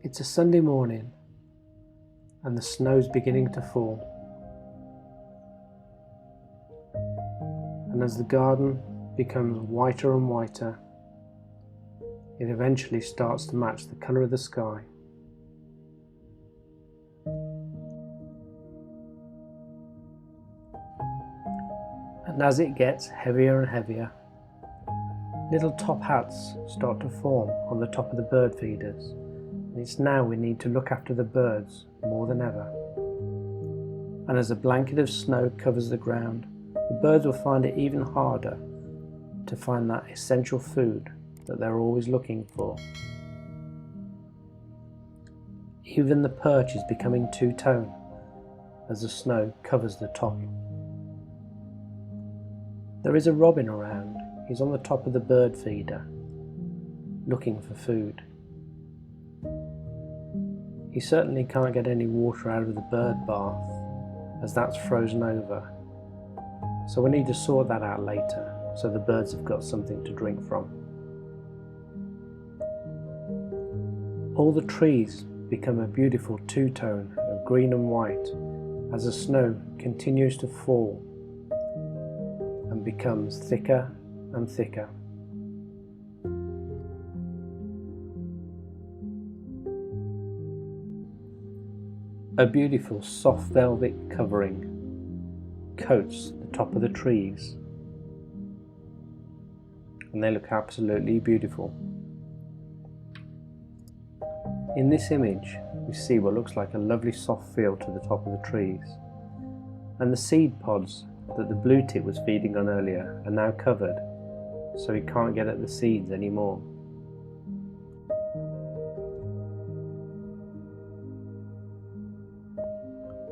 It's a Sunday morning and the snow's beginning to fall, and as the garden becomes whiter and whiter, it eventually starts to match the colour of the sky. And as it gets heavier and heavier, little top hats start to form on the top of the bird feeders, and it's now we need to look after the birds more than ever. And as a blanket of snow covers the ground, the birds will find it even harder to find that essential food that they're always looking for. Even the perch is becoming two-tone as the snow covers the top. There is a robin around. He's on the top of the bird feeder, looking for food. He certainly can't get any water out of the bird bath, as that's frozen over. So we need to sort that out later, so the birds have got something to drink from. All the trees become a beautiful two-tone of green and white as the snow continues to fall and becomes thicker and thicker. A beautiful soft velvet covering coats the top of the trees, and they look absolutely beautiful. In this image we see what looks like a lovely soft field to the top of the trees, and the seed pods that the blue tit was feeding on earlier are now covered, so he can't get at the seeds anymore.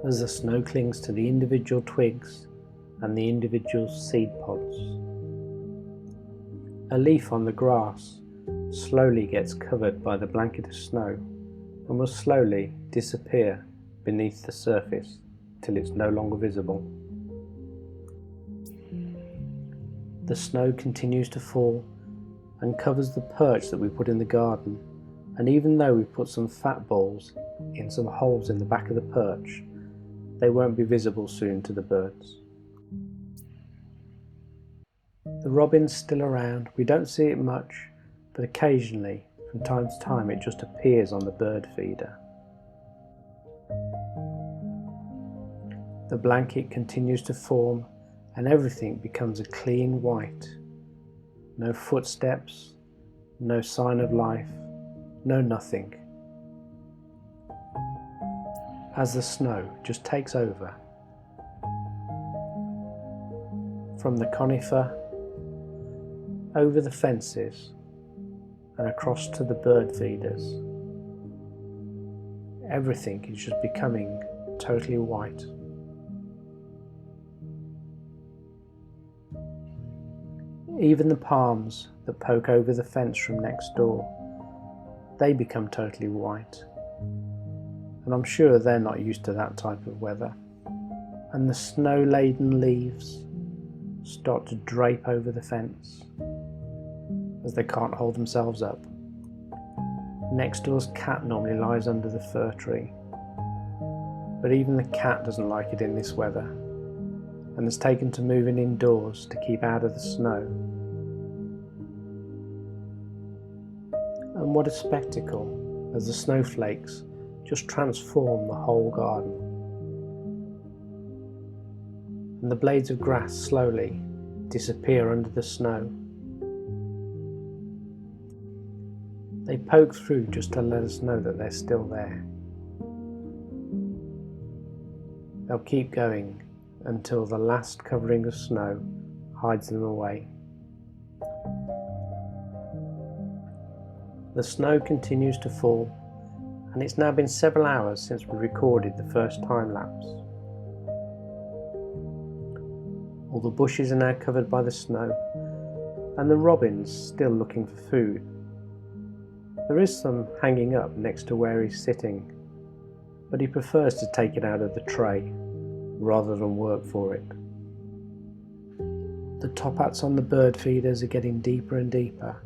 As the snow clings to the individual twigs and the individual seed pods, a leaf on the grass slowly gets covered by the blanket of snow and will slowly disappear beneath the surface till it's no longer visible. The snow continues to fall and covers the perch that we put in the garden, and even though we put some fat balls in some holes in the back of the perch, they won't be visible soon to the birds. The robin's still around. We don't see it much, but occasionally, from time to time, it just appears on the bird feeder. The blanket continues to form and everything becomes a clean white. No footsteps, no sign of life, no nothing. As the snow just takes over. From the conifer, over the fences, and across to the bird feeders, everything is just becoming totally white. Even the palms that poke over the fence from next door, they become totally white. And I'm sure they're not used to that type of weather. And the snow-laden leaves start to drape over the fence as they can't hold themselves up. Next door's cat normally lies under the fir tree, but even the cat doesn't like it in this weather and has taken to moving indoors to keep out of the snow. And what a spectacle as the snowflakes just transform the whole garden. And the blades of grass slowly disappear under the snow. They poke through just to let us know that they're still there. They'll keep going until the last covering of snow hides them away. The snow continues to fall, and it's now been several hours since we recorded the first time lapse. All the bushes are now covered by the snow, and the robin's still looking for food. There is some hanging up next to where he's sitting, but he prefers to take it out of the tray rather than work for it. The top hats on the bird feeders are getting deeper and deeper,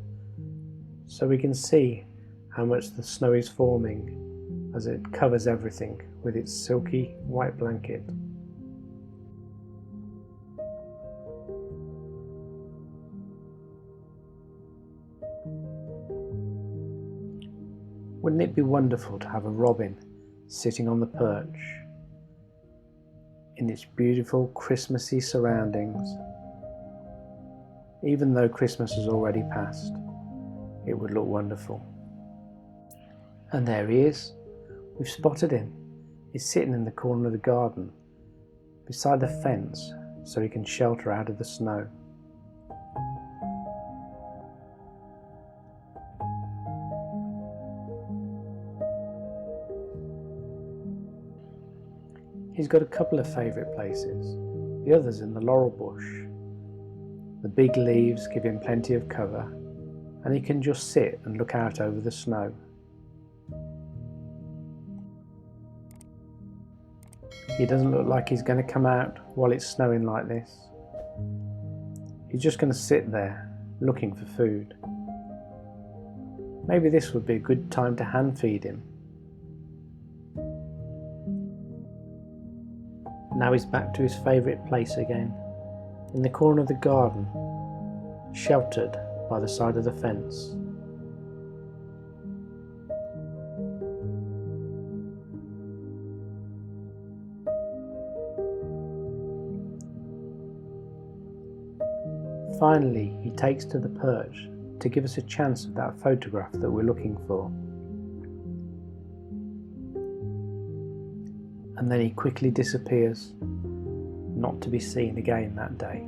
so we can see how much the snow is forming as it covers everything with its silky white blanket. Wouldn't it be wonderful to have a robin sitting on the perch in its beautiful Christmassy surroundings? Even though Christmas has already passed, it would look wonderful. And there he is. We've spotted him. He's sitting in the corner of the garden, beside the fence, so he can shelter out of the snow. He's got a couple of favourite places, the others in the laurel bush. The big leaves give him plenty of cover, and he can just sit and look out over the snow. He doesn't look like he's going to come out while it's snowing like this. He's just going to sit there, looking for food. Maybe this would be a good time to hand feed him. Now he's back to his favourite place again, in the corner of the garden, sheltered by the side of the fence. Finally, he takes to the perch to give us a chance of that photograph that we're looking for. And then he quickly disappears, not to be seen again that day.